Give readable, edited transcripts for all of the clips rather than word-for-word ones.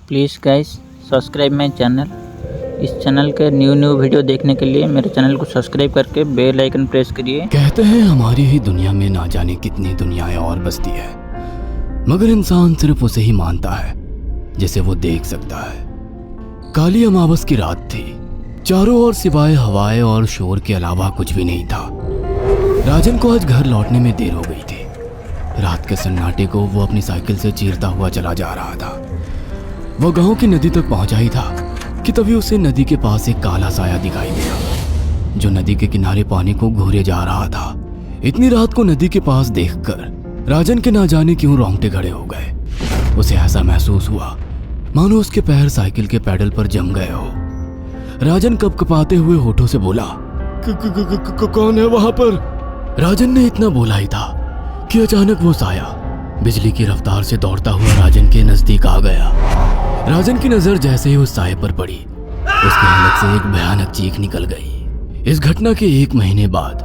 Please guys subscribe my channel. इस channel के new video देखने के लिए मेरे चैनल को सब्सक्राइब करके बेल आइकन प्रेस करिए। कहते हैं हमारी ही दुनिया में ना जाने कितनी दुनियाएं और बसती है, मगर इंसान सिर्फ उसे ही मानता है जिसे वो देख सकता है। काली अमावस की रात थी। चारों ओर सिवाय हवाएं और शोर के अलावा कुछ भी नहीं था। राजन को आज घर लौटने में देर हो गई थी। रात के सन्नाटे को वो अपनी साइकिल से चीरता हुआ चला जा रहा था। वो गांव की नदी तक पहुंचा ही था कि तभी उसे नदी के पास एक काला साया दिखाई दिया जो नदी के किनारे पानी को घूरे जा रहा था। इतनी रात को नदी के पास देखकर राजन के ना जाने क्यों रोंगटे खड़े हो गए। उसे ऐसा महसूस हुआ मानो उसके पैर साइकिल के पैडल पर जम गए हो। राजन कपकपाते हुए होठों से बोला, कौन है वहां पर? राजन ने इतना बोला ही था कि अचानक वो साया बिजली की रफ्तार से दौड़ता हुआ राजन के नजदीक आ गया। राजन की नजर जैसे ही उस साये पर पड़ी, उसके अंदर से एक भयानक चीख निकल गई। इस घटना के 1 महीने बाद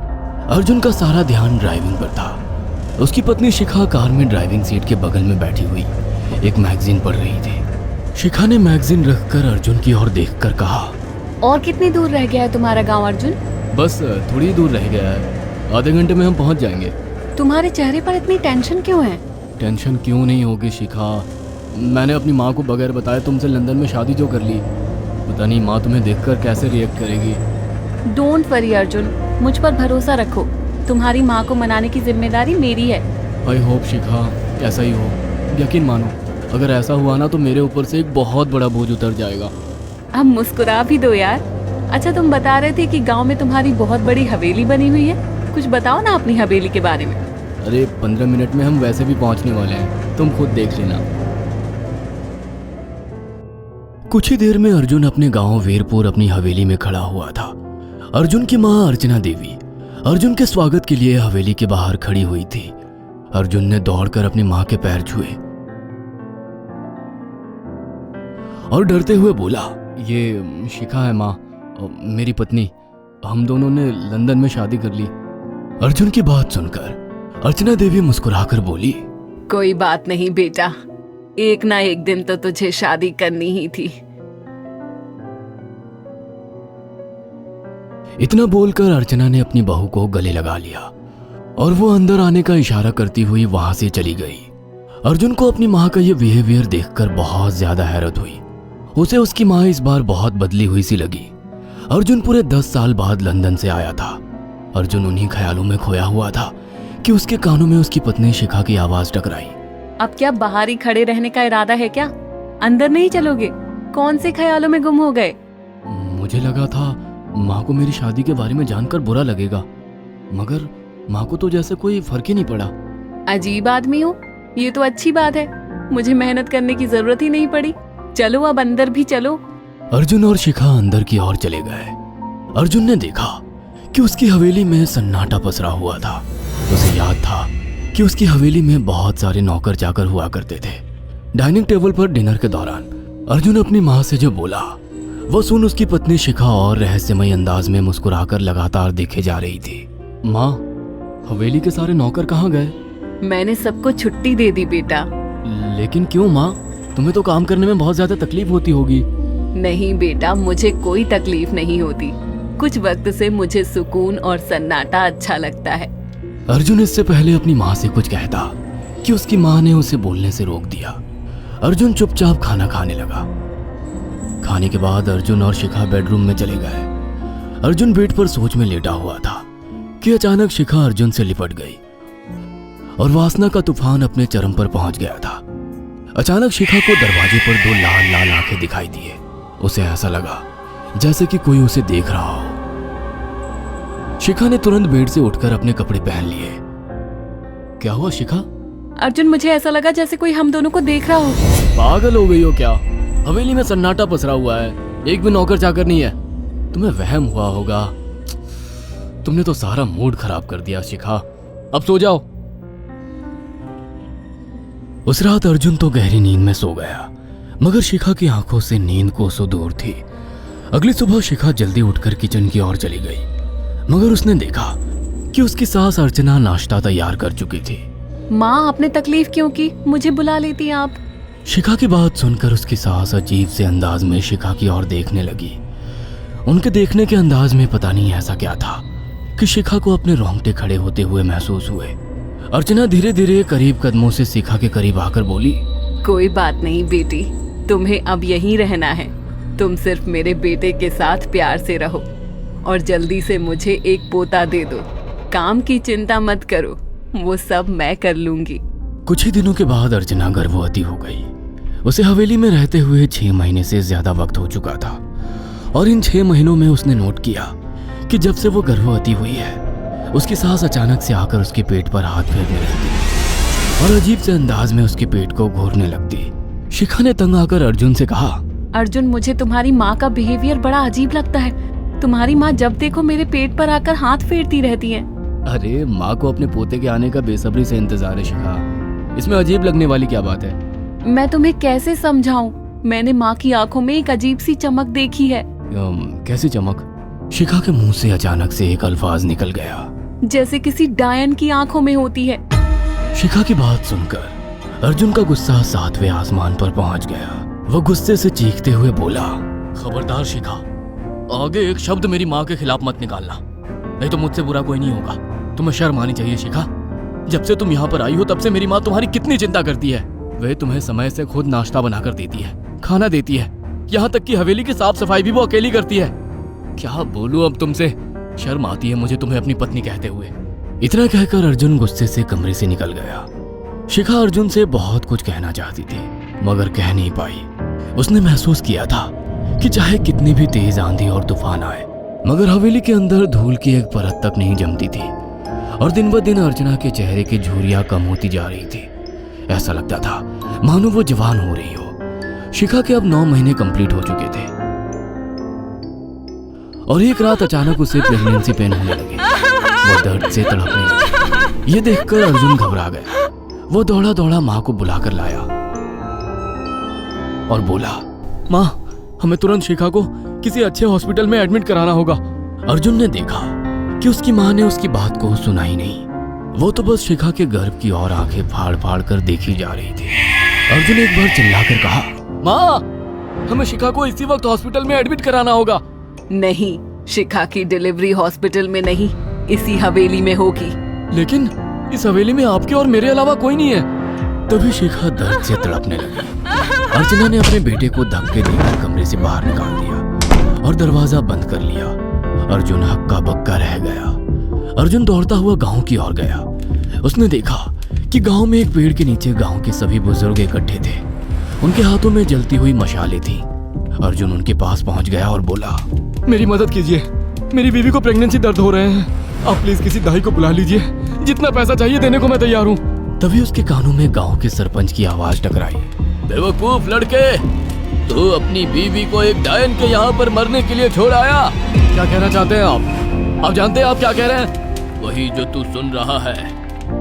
अर्जुन का सारा ध्यान ड्राइविंग पर था। उसकी पत्नी शिखा कार में ड्राइविंग सीट के बगल में बैठी हुई एक मैगजीन पढ़ रही थी। शिखा ने मैगजीन रखकर अर्जुन की ओर देखकर कहा, और कितनी दूर रह गया है तुम्हारा गांव अर्जुन? बस थोड़ी दूर रह गया है, आधे घंटे में हम पहुंच जाएंगे। तुम्हारे चेहरे पर इतनी टेंशन क्यों है? टेंशन क्यों नहीं होगी शिखा, मैंने अपनी माँ को बगैर बताए तुमसे लंदन में शादी जो कर ली। पता नहीं माँ तुम्हें देखकर कैसे रिएक्ट करेगी। डोंट वरी अर्जुन, मुझ पर भरोसा रखो। तुम्हारी माँ को मनाने की जिम्मेदारी मेरी है। आई होप शिखा ऐसा ही हो। यकीन मानो अगर ऐसा हुआ ना तो मेरे ऊपर से एक बहुत बड़ा बोझ उतर जाएगा। अब मुस्कुरा भी दो यार। अच्छा, तुम बता रहे थे कि गांव में तुम्हारी बहुत बड़ी हवेली बनी हुई है। कुछ बताओ ना अपनी हवेली के बारे में। अरे 15 मिनट में हम वैसे भी पहुंचने वाले हैं, तुम खुद देख लेना। कुछ ही देर में अर्जुन अपने गांव वीरपुर अपनी हवेली में खड़ा हुआ था। अर्जुन की मां अर्चना देवी अर्जुन के स्वागत के लिए हवेली के बाहर खड़ी हुई थी। अर्जुन ने दौड़कर अपनी मां के पैर छुए और डरते हुए बोला, ये शिखा है माँ, मेरी पत्नी। हम दोनों ने लंदन में शादी कर ली। अर्जुन की बात सुनकर अर्चना देवी मुस्कुराकर बोली, कोई बात नहीं बेटा, एक ना एक दिन तो तुझे शादी करनी ही थी। इतना बोलकर अर्चना ने अपनी बहू को गले लगा लिया और वो अंदर आने का इशारा करती हुई वहां से चली गई। अर्जुन को अपनी माँ का ये बिहेवियर देखकर बहुत ज्यादा हैरत हुई। उसे उसकी माँ इस बार बहुत बदली हुई सी लगी। अर्जुन पूरे 10 साल बाद लंदन से आया था। अर्जुन उन्हीं ख्यालों में खोया हुआ था कि उसके कानों में उसकी पत्नी शिखा की आवाज टकराई। अब क्या बाहर ही खड़े रहने का इरादा है क्या? अंदर नहीं चलोगे? कौन से ख्यालों में गुम हो गए? मुझे लगा था माँ को मेरी शादी के बारे में जानकर बुरा लगेगा, मगर माँ को तो जैसे कोई फर्क ही नहीं पड़ा। अजीब आदमी हो। ये तो अच्छी बात है, मुझे मेहनत करने की जरूरत ही नहीं पड़ी। चलो अब अंदर भी चलो। अर्जुन और शिखा अंदर की ओर चले गए। अर्जुन ने देखा कि उसकी हवेली में सन्नाटा पसरा हुआ था। उसे याद था कि उसकी हवेली में बहुत सारे नौकर चाकर हुआ करते थे। डाइनिंग टेबल पर डिनर के दौरान अर्जुन अपनी माँ से जो बोला वो सुन उसकी पत्नी शिखा और रहस्यमय अंदाज में मुस्कुराकर लगातार देखे जा रही थी। माँ, हवेली के सारे नौकर कहाँ गए? मैंने सबको छुट्टी दे दी बेटा। लेकिन क्यों माँ, तुम्हें तो काम करने में बहुत ज्यादा तकलीफ होती होगी। नहीं बेटा, मुझे कोई तकलीफ नहीं होती। कुछ वक्त से मुझे सुकून और सन्नाटा अच्छा लगता है। अर्जुन इससे पहले अपनी माँ से कुछ कहता कि उसकी माँ ने उसे बोलने से रोक दिया। अर्जुन चुपचाप खाना खाने लगा। खाने के बाद अर्जुन और शिखा बेडरूम में चले गए। अर्जुन बेड पर सोच में लेटा हुआ था कि अचानक शिखा अर्जुन से लिपट गई और वासना का तूफान अपने चरम पर पहुंच गया था। अचानक शिखा को दरवाजे पर 2 लाल लाल आंखें दिखाई दिए। उसे ऐसा लगा जैसे कि कोई उसे देख रहा हो। शिखा ने तुरंत बेड से उठकर अपने कपड़े पहन लिए। क्या हुआ शिखा? अर्जुन, मुझे ऐसा लगा जैसे कोई हम दोनों को देख रहा हो। पागल हो गई हो क्या? हवेली में सन्नाटा पसरा हुआ है, एक भी नौकर चाकर नहीं है। तुम्हें वहम हुआ होगा। तुमने तो सारा मूड खराब कर दिया शिखा, अब सो जाओ। उस रात अर्जुन तो गहरी नींद में सो गया, मगर शिखा की आंखों से नींद कोसों दूर थी। अगली सुबह शिखा जल्दी उठकर किचन की ओर चली गई, मगर उसने देखा कि उसकी सास अर्चना नाश्ता तैयार कर चुकी थी। माँ, आपने तकलीफ क्यों की? मुझे बुला लेती आप। शिखा की बात सुनकर उसकी सास अजीब से अंदाज में शिखा की ओर देखने लगी। उनके देखने के अंदाज में पता नहीं ऐसा क्या था कि शिखा को अपने रोंगटे खड़े होते हुए महसूस हुए। अर्चना धीरे धीरे करीब कदमों से शिखा के करीब आकर बोली, कोई बात नहीं बेटी, तुम्हें अब यहीं रहना है। तुम सिर्फ मेरे बेटे के साथ प्यार से रहो और जल्दी से मुझे एक पोता दे दो। काम की चिंता मत करो, वो सब मैं कर लूंगी। कुछ ही दिनों के बाद अर्चना गर्भवती हो गई। उसे हवेली में रहते हुए 6 महीने से ज्यादा वक्त हो चुका था और इन 6 महीनों में उसने नोट किया कि जब से वो गर्भवती हुई है उसकी सास अचानक से आकर उसके पेट पर हाथ फेरने लगती और अजीब से अंदाज में उसके पेट को घूरने लगती। शिखा ने तंग आकर अर्जुन से कहा, अर्जुन, मुझे तुम्हारी माँ का बिहेवियर बड़ा अजीब लगता है। तुम्हारी माँ जब देखो मेरे पेट पर आकर हाथ फेरती रहती है। अरे माँ को अपने पोते के आने का बेसब्री से इंतजार है शिखा, इसमें अजीब लगने वाली क्या बात है? मैं तुम्हें कैसे समझाऊं? मैंने माँ की आंखों में एक अजीब सी चमक देखी है। कैसी चमक? शिखा के मुंह से अचानक से एक अल्फाज निकल गया, जैसे किसी डायन की आंखों में होती है। शिखा की बात सुनकर अर्जुन का गुस्सा 7वें आसमान पर पहुंच गया। वो गुस्से से चीखते हुए बोला, खबरदार शिखा, आगे एक शब्द मेरी माँ के खिलाफ मत निकालना, नहीं तो मुझसे बुरा कोई नहीं होगा। तुम्हें शर्म आनी चाहिए शिखा। जब से तुम यहाँ पर आई हो तब से मेरी माँ तुम्हारी कितनी चिंता करती है। वह तुम्हें समय से खुद नाश्ता बनाकर देती है, खाना देती है, यहाँ तक कि हवेली की साफ सफाई भी वो अकेली करती है। क्या बोलूं अब तुमसे, शर्म आती है मुझे तुम्हें अपनी पत्नी कहते हुए। इतना कहकर अर्जुन गुस्से से कमरे से निकल गया। शिखा अर्जुन से बहुत कुछ कहना चाहती थी मगर कह नहीं पाई। उसने महसूस किया था कि चाहे कितनी भी तेज आंधी और तूफान आए मगर हवेली के अंदर धूल की एक परत तक नहीं जमती थी और दिन ब दिन अर्चना के चेहरे की झुर्रियां कम होती जा रही थी। ऐसा लगता था मानो वो जवान हो रही हो। शिखा के अब 9 महीने कंप्लीट हो चुके थे और एक रात अचानक उसे प्रेगनेंसी पेन होने लगी। वो दर्द से तड़पने लगी। ये देखकर अर्जुन घबरा गया। वो दौड़ा दौड़ा माँ को बुलाकर लाया और बोला, माँ, हमें तुरंत शिखा को किसी अच्छे हॉस्पिटल में एडमिट कराना होगा। अर्जुन ने देखा कि उसकी माँ ने उसकी बात को सुना ही नहीं। वो तो बस शिखा के गर्भ की ओर आंखें फाड़ फाड़ कर देखी जा रही थी। अर्जुन एक बार चिल्लाकर कहा, माँ, हमें शिखा को इसी वक्त हॉस्पिटल में एडमिट कराना होगा। नहीं, शिखा की डिलीवरी हॉस्पिटल में नहीं, इसी हवेली में होगी। लेकिन इस हवेली में आपके और मेरे अलावा कोई नहीं है। तभी शिखा दर्द से तड़पने लगी। अर्चना ने अपने बेटे को धक्के देकर कमरे से बाहर निकाल दिया और दरवाजा बंद कर लिया। अर्जुन हक्का बक्का रह गया। अर्जुन दौड़ता हुआ गांव की ओर गया। उसने देखा कि गांव में एक पेड़ के नीचे गांव के सभी बुजुर्ग इकट्ठे थे। उनके हाथों में जलती हुई मशालें थी। अर्जुन उनके पास पहुंच गया और बोला, मेरी मदद कीजिए, मेरी बीवी को प्रेगनेंसी दर्द हो रहे हैं। आप प्लीज किसी दाई को बुला लीजिए, जितना पैसा चाहिए देने को मैं तैयार हूँ। तभी उसके कानों में गांव के सरपंच की आवाज टकराई, बेवकूफ लड़के, तू अपनी बीवी को एक डायन के यहाँ पर मरने के लिए छोड़ आया। क्या कहना चाहते हैं आप? आप जानते हैं आप क्या कह रहे हैं? वही जो तू सुन रहा है।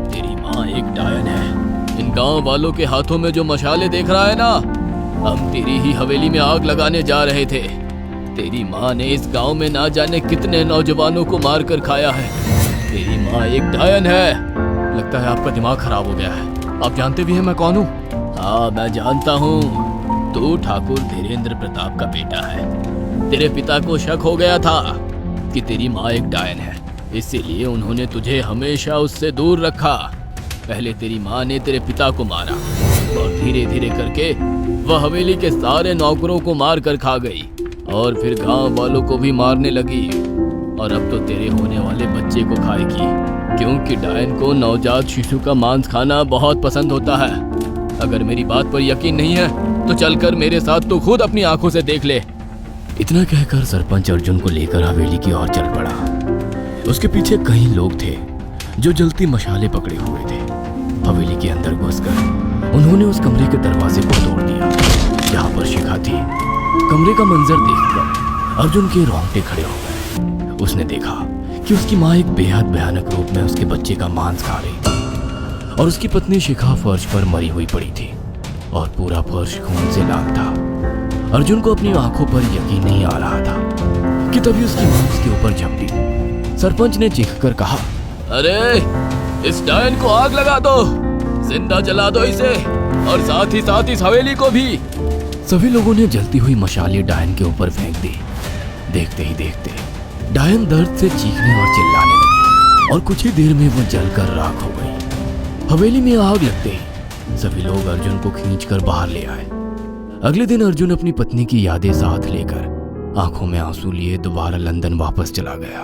तेरी माँ एक डायन है। इन गांव वालों के हाथों में जो मशाले देख रहा है ना, हम तेरी ही हवेली में आग लगाने जा रहे थे। तेरी माँ ने इस गांव में ना जाने कितने नौजवानों को मार कर खाया है। तेरी माँ एक डायन है। लगता है आपका दिमाग खराब हो गया है। आप जानते भी हैं मैं कौन हूँ? हाँ, मैं जानता हूँ। तू ठाकुर धीरेन्द्र प्रताप का बेटा है। तेरे पिता को शक हो गया था कि तेरी माँ एक डायन है, इसीलिए उन्होंने तुझे हमेशा उससे दूर रखा। पहले तेरी माँ ने तेरे पिता को मारा और धीरे धीरे करके वह हवेली के सारे नौकरों को मार कर खा गई और फिर गांव वालों को भी मारने लगी। और अब तो तेरे होने वाले बच्चे को खाएगी, क्योंकि डायन को नवजात शिशु का मांस खाना बहुत पसंद होता है। अगर मेरी बात पर यकीन नहीं है तो चलकर मेरे साथ तो खुद अपनी आंखों से देख ले। इतना कहकर सरपंच अर्जुन को लेकर हवेली की ओर चल पड़ा। उसके पीछे कई लोग थे जो जलती मशाले पकड़े हुए थे। हवेली के अंदर घुसकर उन्होंने उस कमरे के दरवाजे को तोड़ दिया जहाँ पर शिखा थी। कमरे का मंजर देखकर अर्जुन के रोंगटे खड़े हो गए। उसने देखा कि उसकी माँ एक बेहद भयानक रूप में उसके बच्चे का मांस खा रही थी और उसकी पत्नी शिखा फर्श पर मरी हुई पड़ी थी और पूरा फर्श खून से लाल था। अर्जुन को अपनी आंखों पर यकीन नहीं आ रहा था कि तभी उसकी माँ उसके ऊपर झपटी। सरपंच ने चीखकर कहा, अरे इस डायन को आग लगा दो, जिंदा जला दो इसे। और साथ ही इस हवेली को भी। सभी लोगों ने जलती हुई मशालें डायन के ऊपर फेंक दी। देखते ही देखते डायन दर्द से चीखने और चिल्लाने लगी और कुछ ही देर में वो जलकर राख हो गई। हवेली में आग लगते ही सभी लोग अर्जुन को खींचकर बाहर ले आए। अगले दिन अर्जुन अपनी पत्नी की यादें साथ लेकर आंखों में आंसू लिए दोबारा लंदन वापस चला गया।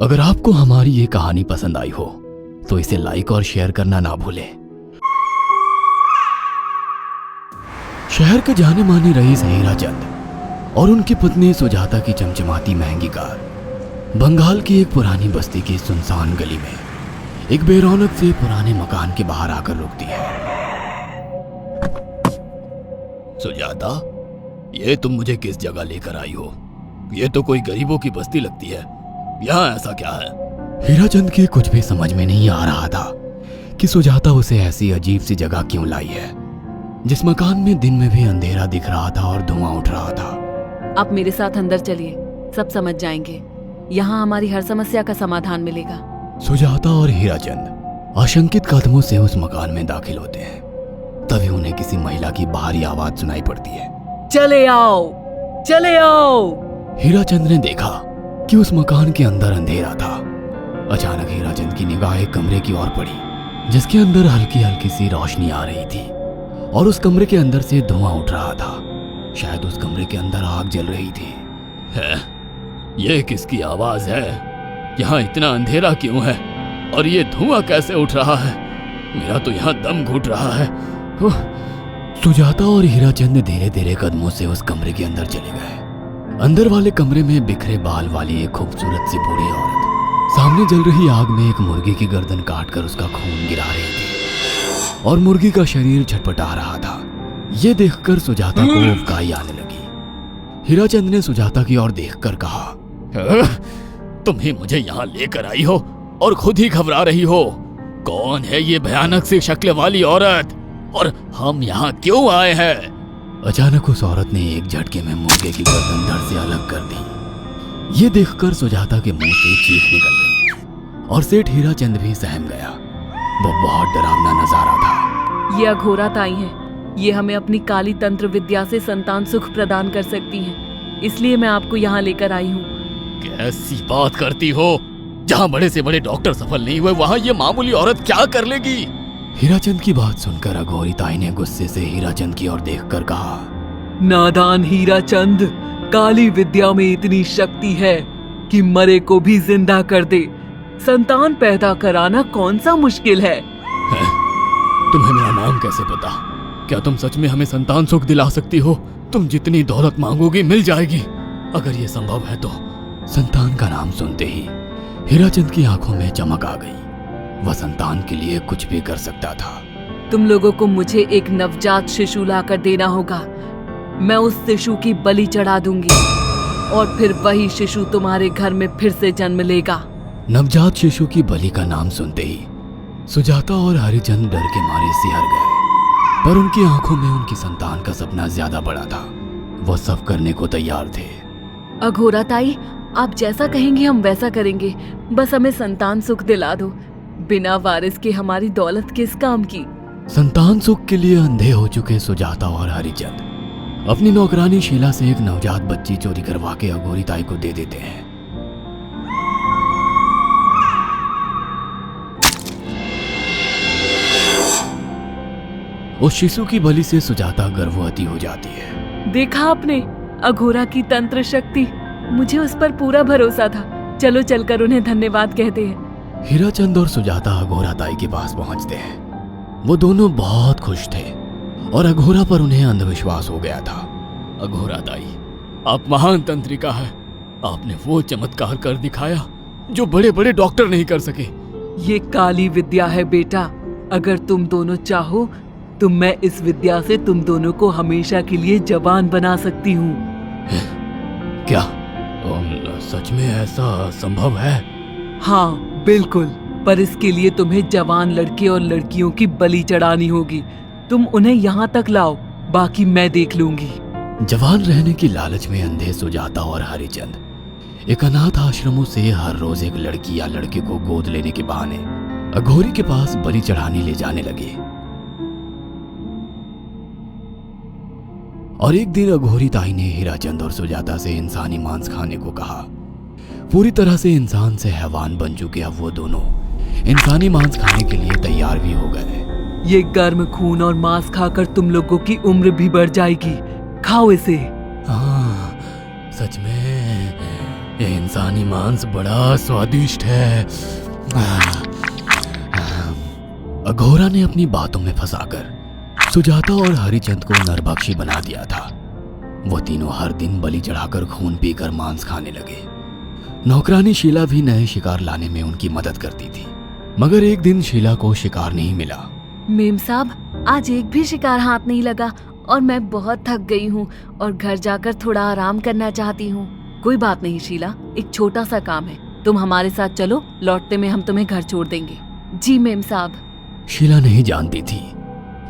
अगर आपको हमारी ये कहानी पसंद आई हो तो इसे लाइक और शेयर करना ना भूलें। शहर के जाने माने रईस हीराचंद और उनकी पत्नी सुजाता की चमचमाती महंगी कार बंगाल की एक पुरानी बस्ती की सुनसान गली में एक बेरौनक से पुराने मकान के बाहर आकर रुकती है। सुजाता, ये तुम मुझे किस जगह लेकर आई हो? ये तो कोई गरीबों की बस्ती लगती है। यहाँ ऐसा क्या है? हीराचंद के कुछ भी समझ में नहीं आ रहा था कि सुजाता उसे ऐसी अजीब सी जगह क्यों लाई है, जिस मकान में दिन में भी अंधेरा दिख रहा था और धुआं उठ रहा था। आप मेरे साथ अंदर चलिए, सब समझ जाएंगे। यहाँ हमारी हर समस्या का समाधान मिलेगा। सुजाता और हीराचंद आशंकित कदमों से उस मकान में दाखिल होते हैं। तभी उन्हें किसी महिला की बाहरी आवाज सुनाई पड़ती है। चले आओ, चले आओ। हीराचंद ने देखा कि उस मकान के अंदर अंधेरा था। अचानक हीराचंद की निगाह एक कमरे की ओर पड़ी, जिसके अंदर हल्की हल्की सी रोशनी आ रही थी और उस कमरे के अंदर से धुआं उठ रहा था। शायद उस कमरे के अंदर आग जल रही थी। ये किसकी आवाज है? यहाँ इतना अंधेरा क्यों है और ये धुआं कैसे उठ रहा है? मेरा तो यहाँ दम घुट रहा है। सुजाता और हीराचंद धीरे धीरे कदमों से उस कमरे के अंदर चले गए। अंदर वाले कमरे में बिखरे बाल वाली एक खूबसूरत सी बूढ़ी औरत सामने जल रही आग में एक मुर्गी की गर्दन काटकर उसका खून गिरा रही थी और मुर्गी का शरीर छटपटा रहा था। ये देखकर सुजाता को उबकाई आने लगी। हीराचंद ने सुजाता की ओर देखकर कहा, तुम ही मुझे यहाँ लेकर आई हो और खुद ही घबरा रही हो। कौन है ये भयानक सी शक्ल वाली औरत और हम यहाँ क्यों आए हैं? अचानक उस औरत ने एक झटके में मुर्गे की गर्दन धड़ से अलग कर दी। ये देखकर सुजाता के मुंह से चीख निकल गई और सेठ हीराचंद भी सहम गया। वो बहुत डरावना नजारा था। ये अघोरात आई हैं। ये हमें अपनी काली तंत्र विद्या से संतान सुख प्रदान कर सकती हैं। इसलिए मैं आपको यहाँ लेकर आई हूँ। कैसी बात करती हो? जहाँ बड़े से बड़े डॉक्टर सफल नहीं हुए, वहाँ ये मामूली औरत क्या कर लेगी? हीराचंद की बात सुनकर अघोरी ताई ने गुस्से से हीराचंद की ओर देखकर कहा, नादान हीराचंद, काली विद्या में इतनी शक्ति है कि मरे को भी जिंदा कर दे। संतान पैदा कराना कौन सा मुश्किल है? तुम्हें मेरा नाम कैसे पता? क्या तुम सच में हमें संतान सुख दिला सकती हो? तुम जितनी दौलत मांगोगी मिल जाएगी, अगर ये संभव है तो। संतान का नाम सुनते ही हीराचंद की आंखों में चमक आ गई। वह संतान के लिए कुछ भी कर सकता था। तुम लोगों को मुझे एक नवजात शिशु लाकर देना होगा। मैं उस शिशु की बलि चढ़ा दूंगी और फिर वही शिशु तुम्हारे घर में फिर से जन्म लेगा। नवजात शिशु की बलि का नाम सुनते ही सुजाता और हरिचंद डर के मारे सिहर गए, पर उनकी आंखों में उनकी संतान का सपना ज्यादा बड़ा था। वो सब करने को तैयार थे। अघोरा ताई, आप जैसा कहेंगे हम वैसा करेंगे। बस हमें संतान सुख दिला दो। बिना वारिस के हमारी दौलत किस काम की? संतान सुख के लिए अंधे हो चुके सुजाता और हरिचंद अपनी नौकरानी शीला से एक नवजात बच्ची चोरी करवा के अघोरी ताई को दे देते हैं। उस शिशु की बलि से सुजाता गर्भवती हो जाती है। देखा आपने अघोरा की तंत्र शक्ति? मुझे उस पर पूरा भरोसा था। चलो चलकर उन्हें धन्यवाद कहते हैं। हीराचंद और सुजाता अघोरा ताई के पास पहुंचते हैं। वो दोनों बहुत खुश थे और अघोरा पर उन्हें अंधविश्वास हो गया था। अघोरा ताई, आप महान तंत्रिका है। आपने वो चमत्कार कर दिखाया जो बड़े बड़े डॉक्टर नहीं कर सके। ये काली विद्या है बेटा। अगर तुम दोनों चाहो तो मैं इस विद्या से तुम दोनों को हमेशा के लिए जवान बना सकती हूँ। क्या सच में ऐसा संभव है? हाँ बिल्कुल, पर इसके लिए तुम्हें जवान लड़के और लड़कियों की बलि चढ़ानी होगी। तुम उन्हें यहाँ तक लाओ, बाकी मैं देख लूंगी। जवान रहने की लालच में अंधे सुजाता और हरिचंद एक अनाथ आश्रमों से हर रोज एक लड़की या लड़के को गोद लेने के बहाने अघोरी के पास बलि चढ़ाने ले जाने लगे। और एक दिन अघोरी ताई ने हीराचंद और सुजाता से इंसानी मांस खाने को कहा। पूरी तरह से इंसान से हैवान बन चुके अब वो दोनों इंसानी मांस खाने के लिए तैयार भी हो गए। ये गर्म खून और मांस खाकर तुम लोगों की उम्र भी बढ़ जाएगी। खाओ इसे। हाँ, सच में ये इंसानी मांस बड़ा स्वादिष्ट है। अघोरा ने अपनी बातों में फंसाकर सुजाता और हरिचंद को नरभक्षी बना दिया था। वो तीनों हर दिन बलि चढ़ाकर खून पीकर मांस खाने लगे। नौकरानी शीला भी नए शिकार लाने में उनकी मदद करती थी, मगर एक दिन शीला को शिकार नहीं मिला। मेम साहब, आज एक भी शिकार हाथ नहीं लगा और मैं बहुत थक गई हूँ और घर जाकर थोड़ा आराम करना चाहती हूँ। कोई बात नहीं शीला, एक छोटा सा काम है, तुम हमारे साथ चलो, लौटते में हम तुम्हें घर छोड़ देंगे। जी मेम साहब। शीला नहीं जानती थी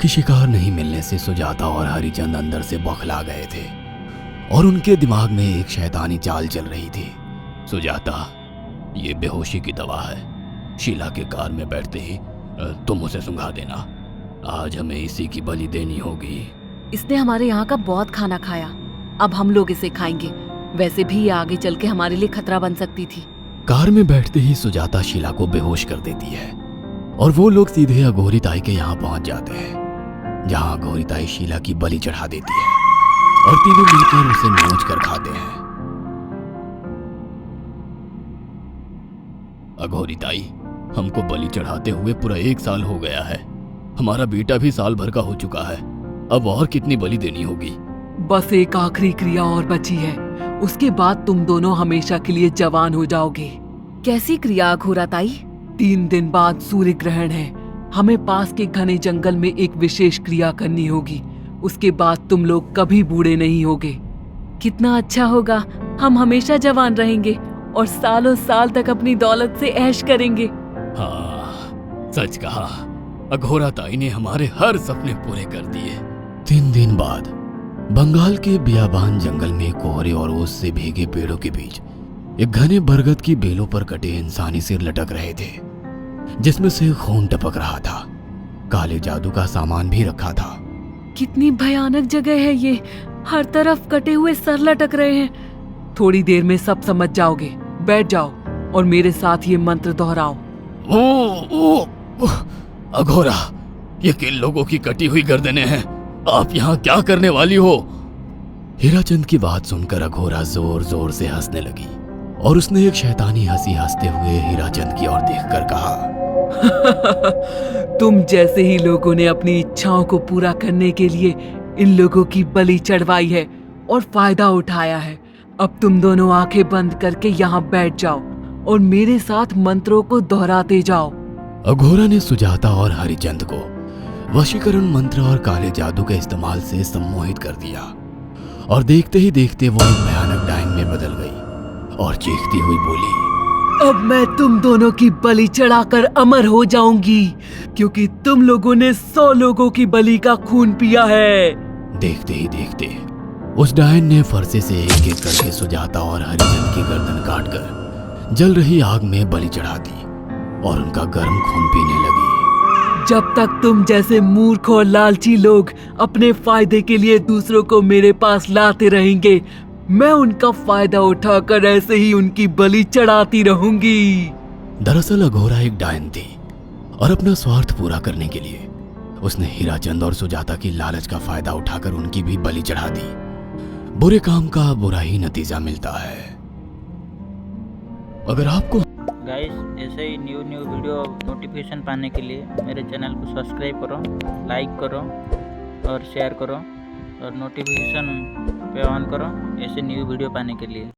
कि शिकार नहीं मिलने से सुजाता और हरिचंद अंदर से बौखला गए थे और उनके दिमाग में एक शैतानी चाल चल रही थी। सुजाता, ये बेहोशी की दवा है। शीला के कार में बैठते ही तुम उसे सुंघा देना। आज हमें इसी की बलि देनी होगी। इसने हमारे यहाँ का बहुत खाना खाया, अब हम लोग इसे खाएंगे। वैसे भी ये आगे चल के हमारे लिए खतरा बन सकती थी। कार में बैठते ही सुजाता शीला को बेहोश कर देती है और वो लोग सीधे अघोरी ताई के यहाँ पहुंच जाते हैं, जहाँ अघोरी ताई शीला की बलि चढ़ा देती है और तीनों मिलकर उसे नोच कर खाते हैं। अघोरी ताई, हमको बलि चढ़ाते हुए पूरा 1 साल हो गया है। हमारा बेटा भी साल भर का हो चुका है। अब और कितनी बलि देनी होगी? बस एक आखिरी क्रिया और बची है, उसके बाद तुम दोनों हमेशा के लिए जवान हो जाओगे। कैसी क्रिया अघोरा ताई? 3 दिन बाद सूर्य ग्रहण है। हमें पास के घने जंगल में एक विशेष क्रिया करनी होगी। उसके बाद तुम लोग कभी बूढ़े नहीं होगे। कितना अच्छा होगा, हम हमेशा जवान रहेंगे और सालों साल तक अपनी दौलत से ऐश करेंगे। हाँ, सच कहा। अघोरा ताई ने हमारे हर सपने पूरे कर दिए। 3 दिन बाद बंगाल के बियाबान जंगल में कोहरे और ओस से भीगे पेड़ों के बीच एक घने बरगद की बेलों पर कटे इंसानी सिर लटक रहे थे, जिसमें से खून टपक रहा था। काले जादू का सामान भी रखा था। कितनी भयानक जगह है ये, हर तरफ कटे हुए सर लटक रहे हैं। थोड़ी देर में सब समझ जाओगे। बैठ जाओ और मेरे साथ ये मंत्र दोहराओ। अघोरा, ये किन लोगों की कटी हुई गर्दनें हैं? आप यहाँ क्या करने वाली हो? हीराचंद की बात सुनकर अघोरा जोर जोर से हंसने लगी और उसने एक शैतानी हंसी हंसते हुए हीराचंद की ओर देखकर कहा, तुम जैसे ही लोगों ने अपनी इच्छाओं को पूरा करने के लिए इन लोगों की बलि चढ़वाई है और फायदा उठाया है। अब तुम दोनों आंखें बंद करके यहाँ बैठ जाओ और मेरे साथ मंत्रों को दोहराते जाओ। अघोरा ने सुजाता और हरिचंद को वशीकरण मंत्र और काले जादू के इस्तेमाल से सम्मोहित कर दिया और देखते ही देखते वो एक भयानक डायन में बदल गई और चीखती हुई बोली, अब मैं तुम दोनों की बलि चढ़ाकर अमर हो जाऊंगी, क्योंकि तुम लोगों ने 100 लोगों की बलि का खून पिया है। देखते ही देखते उस डायन ने फरसे से एक एक करके सुजाता और हरिचंद की गर्दन काटकर जल रही आग में बलि चढ़ा दी और उनका गर्म खून पीने लगी। जब तक तुम जैसे मूर्ख और लालची लोग अपने फायदे के लिए दूसरों को मेरे पास लाते रहेंगे, मैं उनका फायदा उठाकर ऐसे ही उनकी बलि चढ़ाती रहूंगी। दरअसल अघोरा एक डायन थी और अपना स्वार्थ पूरा करने के लिए उसने हीराचंद और सुजाता की लालच का फायदा उठाकर उनकी भी बलि चढ़ा दी। बुरे काम का बुरा ही नतीजा मिलता है। अगर आपको गाइस ऐसे ही न्यू वीडियो नोटिफिकेशन पाने के लिए मेरे चैनल को सब्सक्राइब करो, लाइक करो और शेयर करो और नोटिफिकेशन पे ऑन करो ऐसे न्यू वीडियो पाने के लिए।